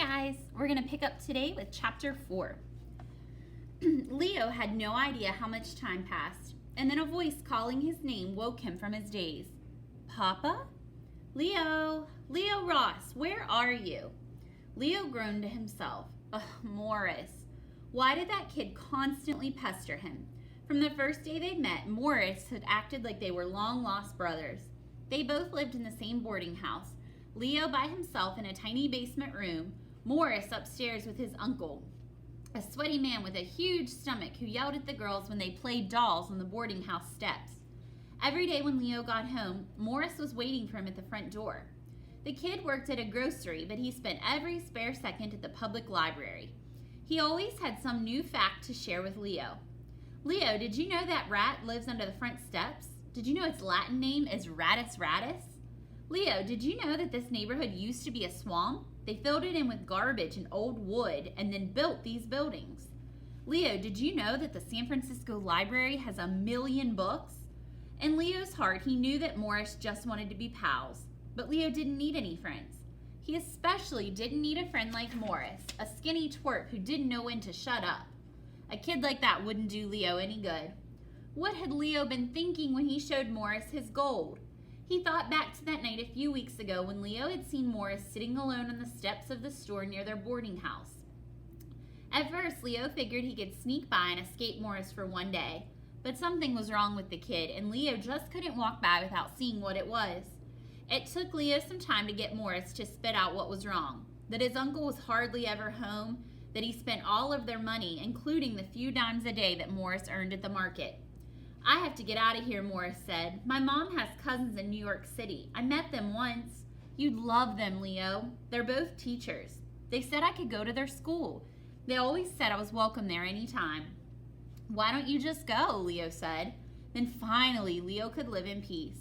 guys, we're going to pick up today with chapter 4. Leo had no idea how much time passed, and then a voice calling his name woke him from his daze. Papa? Leo Ross, where are you? Leo groaned to himself. Ugh, Morris. Why did that kid constantly pester him? From the first day they met, Morris had acted like they were long-lost brothers. They both lived in the same boarding house. Leo by himself in a tiny basement room, Morris upstairs with his uncle, a sweaty man with a huge stomach who yelled at the girls when they played dolls on the boarding house steps. Every day when Leo got home, Morris was waiting for him at the front door. The kid worked at a grocery, but he spent every spare second at the public library. He always had some new fact to share with Leo. Leo, did you know that rat lives under the front steps? Did you know its Latin name is Rattus rattus? Leo, did you know that this neighborhood used to be a swamp? They filled it in with garbage and old wood and then built these buildings. Leo, did you know that the San Francisco Library has 1 million books? In Leo's heart, he knew that Morris just wanted to be pals, but Leo didn't need any friends. He especially didn't need a friend like Morris, a skinny twerp who didn't know when to shut up. A kid like that wouldn't do Leo any good. What had Leo been thinking when he showed Morris his gold? He thought back to that night a few weeks ago when Leo had seen Morris sitting alone on the steps of the store near their boarding house. At first, Leo figured he could sneak by and escape Morris for one day, but something was wrong with the kid, and Leo just couldn't walk by without seeing what it was. It took Leo some time to get Morris to spit out what was wrong, that his uncle was hardly ever home, that he spent all of their money, including the few dimes a day that Morris earned at the market. I have to get out of here, Morris said. My mom has cousins in New York City. I met them once. You'd love them, Leo. They're both teachers. They said I could go to their school. They always said I was welcome there anytime. Why don't you just go, Leo said. Then finally, Leo could live in peace.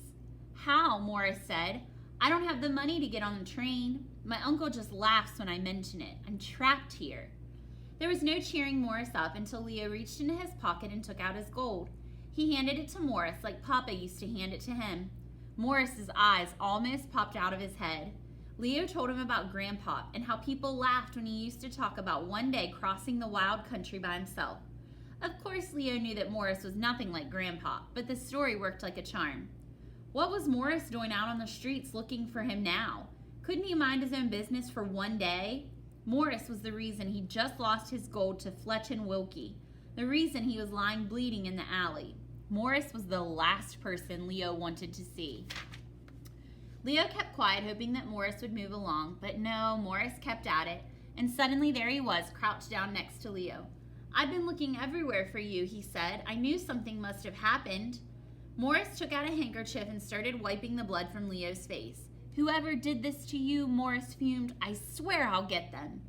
How, Morris said. I don't have the money to get on the train. My uncle just laughs when I mention it. I'm trapped here. There was no cheering Morris up until Leo reached into his pocket and took out his gold. He handed it to Morris like Papa used to hand it to him. Morris's eyes almost popped out of his head. Leo told him about Grandpa and how people laughed when he used to talk about one day crossing the wild country by himself. Of course, Leo knew that Morris was nothing like Grandpa, but the story worked like a charm. What was Morris doing out on the streets looking for him now? Couldn't he mind his own business for one day? Morris was the reason he just lost his gold to Fletch and Wilkie, the reason he was lying bleeding in the alley. Morris was the last person Leo wanted to see. Leo kept quiet, hoping that Morris would move along, but no, Morris kept at it, and suddenly there he was, crouched down next to Leo. I've been looking everywhere for you, he said. I knew something must have happened. Morris took out a handkerchief and started wiping the blood from Leo's face. Whoever did this to you, Morris fumed, I swear I'll get them.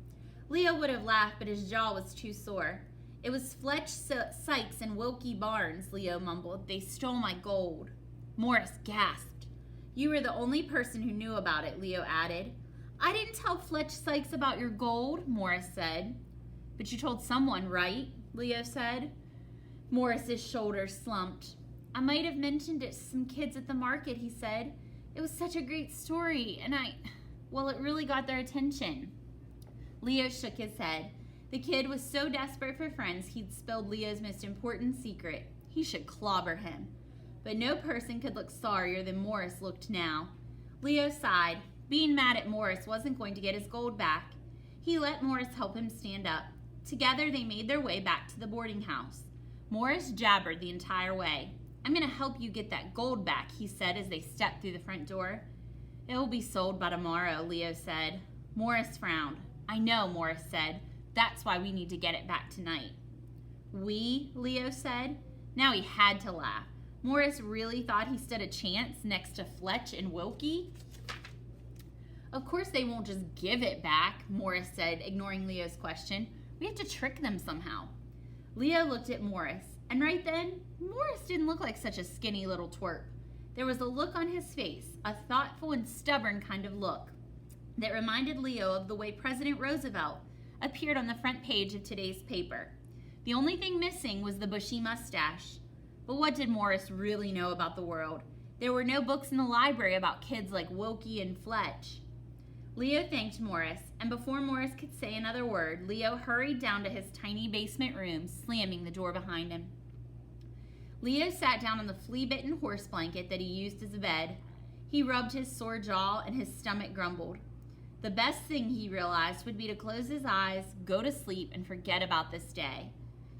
Leo would have laughed, but his jaw was too sore. It was Fletch Sykes and Wilkie Barnes, Leo mumbled. They stole my gold. Morris gasped. You were the only person who knew about it, Leo added. I didn't tell Fletch Sykes about your gold, Morris said. But you told someone, right? Leo said. Morris's shoulders slumped. I might have mentioned it to some kids at the market, he said. It was such a great story, and it really got their attention. Leo shook his head. The kid was so desperate for friends, he'd spilled Leo's most important secret. He should clobber him. But no person could look sorrier than Morris looked now. Leo sighed. Being mad at Morris wasn't going to get his gold back. He let Morris help him stand up. Together, they made their way back to the boarding house. Morris jabbered the entire way. I'm going to help you get that gold back, he said as they stepped through the front door. It will be sold by tomorrow, Leo said. Morris frowned. I know, Morris said. That's why we need to get it back tonight. We, Leo said. Now he had to laugh. Morris really thought he stood a chance next to Fletch and Wilkie? Of course they won't just give it back, Morris said, ignoring Leo's question. We have to trick them somehow. Leo looked at Morris, and right then, Morris didn't look like such a skinny little twerp. There was a look on his face, a thoughtful and stubborn kind of look, that reminded Leo of the way President Roosevelt appeared on the front page of today's paper. The only thing missing was the bushy mustache. But what did Morris really know about the world? There were no books in the library about kids like Wilkie and Fletch. Leo thanked Morris, and before Morris could say another word, Leo hurried down to his tiny basement room, slamming the door behind him. Leo sat down on the flea-bitten horse blanket that he used as a bed. He rubbed his sore jaw, and his stomach grumbled. The best thing, he realized, would be to close his eyes, go to sleep, and forget about this day.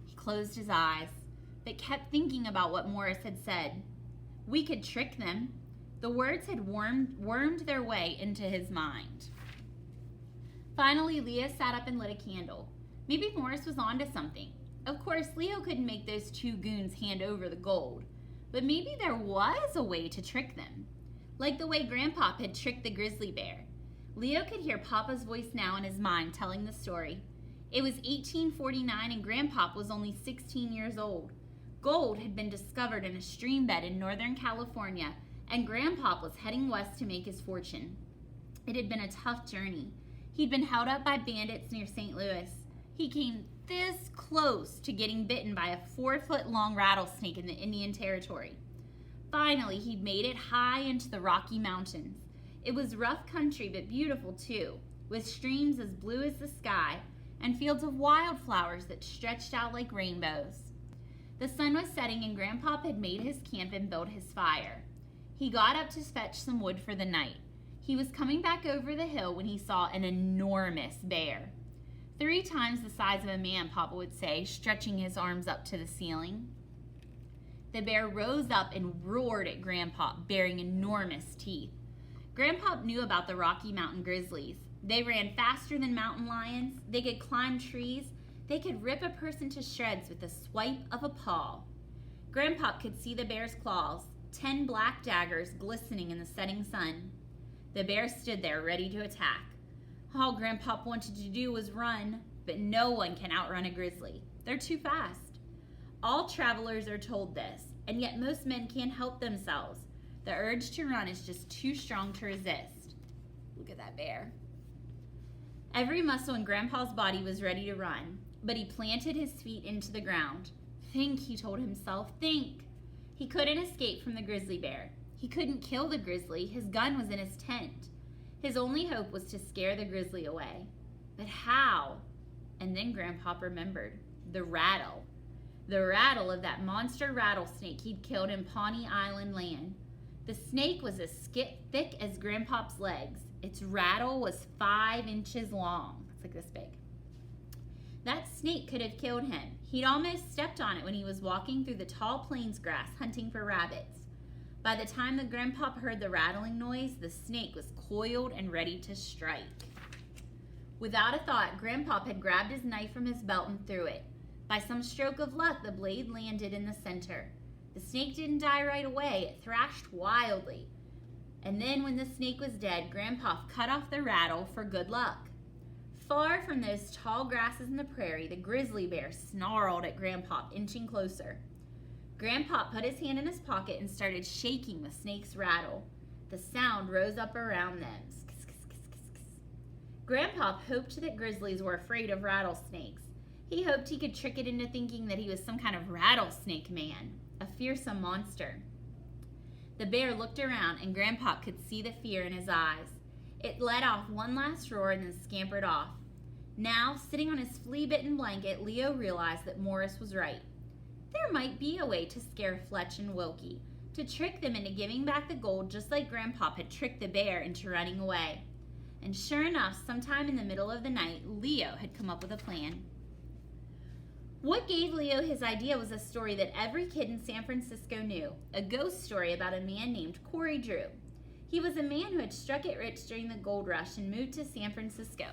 He closed his eyes, but kept thinking about what Morris had said. We could trick them. The words had wormed their way into his mind. Finally, Leo sat up and lit a candle. Maybe Morris was onto something. Of course, Leo couldn't make those two goons hand over the gold, but maybe there was a way to trick them, like the way Grandpop had tricked the grizzly bear. Leo could hear Papa's voice now in his mind telling the story. It was 1849 and Grandpop was only 16 years old. Gold had been discovered in a stream bed in Northern California, and Grandpop was heading west to make his fortune. It had been a tough journey. He'd been held up by bandits near St. Louis. He came this close to getting bitten by a 4-foot-long rattlesnake in the Indian Territory. Finally, he'd made it high into the Rocky Mountains. It was rough country, but beautiful too, with streams as blue as the sky and fields of wildflowers that stretched out like rainbows. The sun was setting and Grandpop had made his camp and built his fire. He got up to fetch some wood for the night. He was coming back over the hill when he saw an enormous bear. 3 times the size of a man, Papa would say, stretching his arms up to the ceiling. The bear rose up and roared at Grandpop, bearing enormous teeth. Grandpop knew about the Rocky Mountain grizzlies. They ran faster than mountain lions. They could climb trees. They could rip a person to shreds with a swipe of a paw. Grandpop could see the bear's claws, 10 black daggers glistening in the setting sun. The bear stood there ready to attack. All Grandpop wanted to do was run, but no one can outrun a grizzly. They're too fast. All travelers are told this, and yet most men can't help themselves. The urge to run is just too strong to resist. Look at that bear. Every muscle in Grandpa's body was ready to run, but he planted his feet into the ground. Think, he told himself, think. He couldn't escape from the grizzly bear. He couldn't kill the grizzly. His gun was in his tent. His only hope was to scare the grizzly away. But how? And then Grandpop remembered. The rattle. The rattle of that monster rattlesnake he'd killed in Pawnee Island land. The snake was as thick as Grandpop's legs. Its rattle was 5 inches long. It's like this big. That snake could have killed him. He'd almost stepped on it when he was walking through the tall plains grass hunting for rabbits. By the time the Grandpop heard the rattling noise, the snake was coiled and ready to strike. Without a thought, Grandpop had grabbed his knife from his belt and threw it. By some stroke of luck, the blade landed in the center. The snake didn't die right away. It thrashed wildly. And then when the snake was dead, Grandpop cut off the rattle for good luck. Far from those tall grasses in the prairie, the grizzly bear snarled at Grandpop, inching closer. Grandpop put his hand in his pocket and started shaking the snake's rattle. The sound rose up around them. Grandpop hoped that grizzlies were afraid of rattlesnakes. He hoped he could trick it into thinking that he was some kind of rattlesnake man, a fearsome monster. The bear looked around and Grandpop could see the fear in his eyes. It let off one last roar and then scampered off. Now, sitting on his flea-bitten blanket, Leo realized that Morris was right. There might be a way to scare Fletch and Wilkie, to trick them into giving back the gold just like Grandpop had tricked the bear into running away. And sure enough, sometime in the middle of the night, Leo had come up with a plan. What gave Leo his idea was a story that every kid in San Francisco knew, a ghost story about a man named Corey Drew. He was a man who had struck it rich during the gold rush and moved to San Francisco.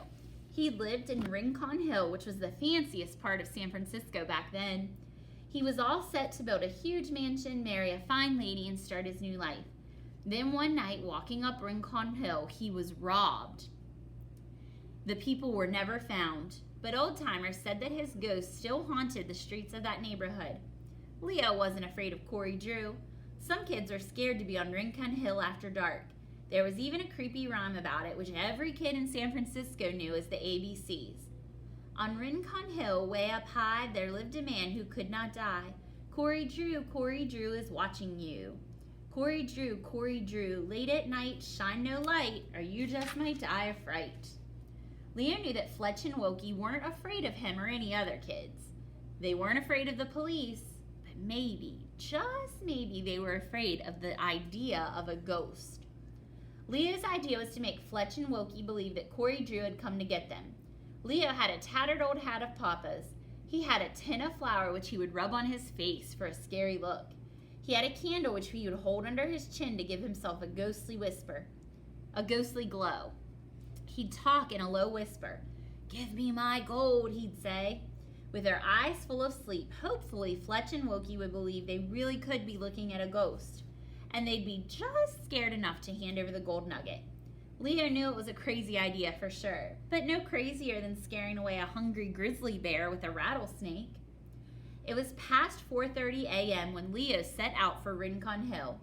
He lived in Rincon Hill, which was the fanciest part of San Francisco back then. He was all set to build a huge mansion, marry a fine lady, and start his new life. Then one night, walking up Rincon Hill, he was robbed. The people were never found, but old-timers said that his ghost still haunted the streets of that neighborhood. Leo wasn't afraid of Corey Drew. Some kids were scared to be on Rincon Hill after dark. There was even a creepy rhyme about it, which every kid in San Francisco knew as the ABCs. On Rincon Hill, way up high, there lived a man who could not die. Corey Drew is watching you. Corey Drew, late at night, shine no light, or you just might die of fright. Leo knew that Fletch and Wilkie weren't afraid of him or any other kids. They weren't afraid of the police, but maybe, just maybe, they were afraid of the idea of a ghost. Leo's idea was to make Fletch and Wilkie believe that Corey Drew had come to get them. Leo had a tattered old hat of Papa's. He had a tin of flour which he would rub on his face for a scary look. He had a candle which he would hold under his chin to give himself a ghostly glow. He'd talk in a low whisper. "Give me my gold," he'd say. With their eyes full of sleep, hopefully Fletch and Wilkie would believe they really could be looking at a ghost, and they'd be just scared enough to hand over the gold nugget. Leo knew it was a crazy idea for sure, but no crazier than scaring away a hungry grizzly bear with a rattlesnake. It was past 4:30 a.m. when Leo set out for Rincon Hill.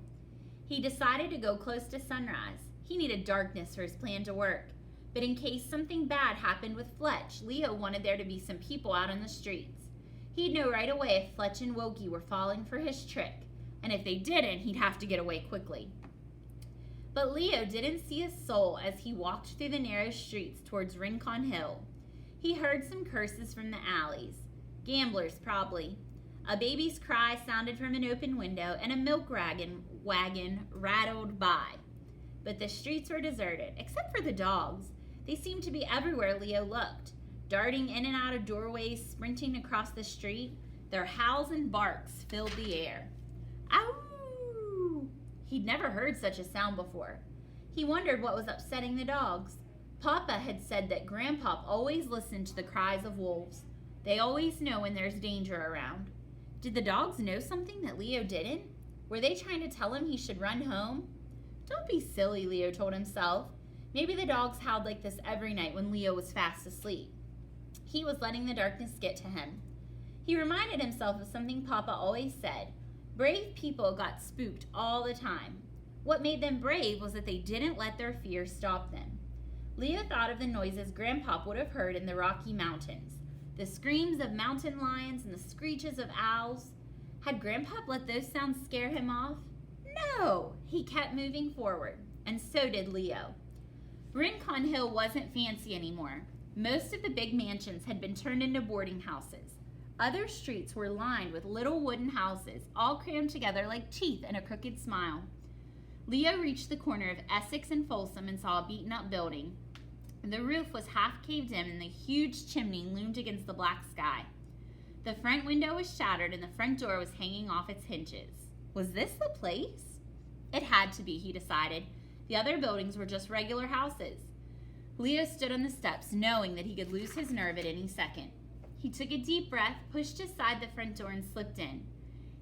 He decided to go close to sunrise. He needed darkness for his plan to work. But in case something bad happened with Fletch, Leo wanted there to be some people out on the streets. He'd know right away if Fletch and Wilkie were falling for his trick, and if they didn't, he'd have to get away quickly. But Leo didn't see a soul as he walked through the narrow streets towards Rincon Hill. He heard some curses from the alleys. Gamblers, probably. A baby's cry sounded from an open window, and a milk wagon rattled by. But the streets were deserted, except for the dogs. They seemed to be everywhere Leo looked, darting in and out of doorways, sprinting across the street. Their howls and barks filled the air. Ow! He'd never heard such a sound before. He wondered what was upsetting the dogs. Papa had said that Grandpop always listened to the cries of wolves. They always know when there's danger around. Did the dogs know something that Leo didn't? Were they trying to tell him he should run home? Don't be silly, Leo told himself. Maybe the dogs howled like this every night when Leo was fast asleep. He was letting the darkness get to him. He reminded himself of something Papa always said. Brave people got spooked all the time. What made them brave was that they didn't let their fear stop them. Leo thought of the noises Grandpop would have heard in the Rocky Mountains. The screams of mountain lions and the screeches of owls. Had Grandpop let those sounds scare him off? No! He kept moving forward, and so did Leo. Rincon Hill wasn't fancy anymore. Most of the big mansions had been turned into boarding houses. Other streets were lined with little wooden houses, all crammed together like teeth in a crooked smile. Leo reached the corner of Essex and Folsom and saw a beaten-up building. The roof was half caved in, and the huge chimney loomed against the black sky. The front window was shattered, and the front door was hanging off its hinges. Was this the place? It had to be, he decided. The other buildings were just regular houses. Leo stood on the steps, knowing that he could lose his nerve at any second. He took a deep breath, pushed aside the front door, and slipped in.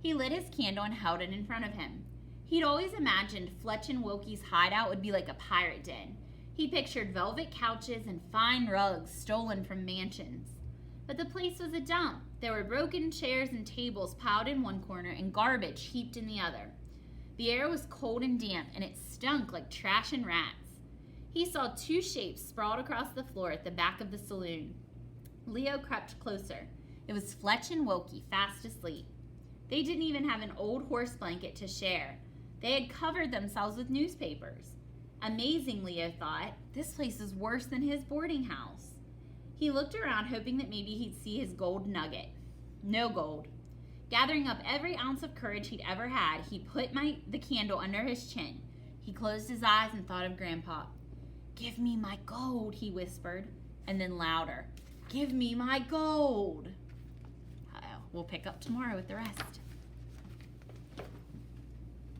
He lit his candle and held it in front of him. He'd always imagined Fletch and Wilkie's hideout would be like a pirate den. He pictured velvet couches and fine rugs stolen from mansions. But the place was a dump. There were broken chairs and tables piled in one corner and garbage heaped in the other. The air was cold and damp, and it stunk like trash and rats. He saw two shapes sprawled across the floor at the back of the saloon. Leo crept closer. It was Fletch and Wilkie, fast asleep. They didn't even have an old horse blanket to share. They had covered themselves with newspapers. Amazing, Leo thought. This place is worse than his boarding house. He looked around, hoping that maybe he'd see his gold nugget. No gold. Gathering up every ounce of courage he'd ever had, he put the candle under his chin. He closed his eyes and thought of Grandpop. "Give me my gold," he whispered, and then louder. "Give me my gold." We'll pick up tomorrow with the rest.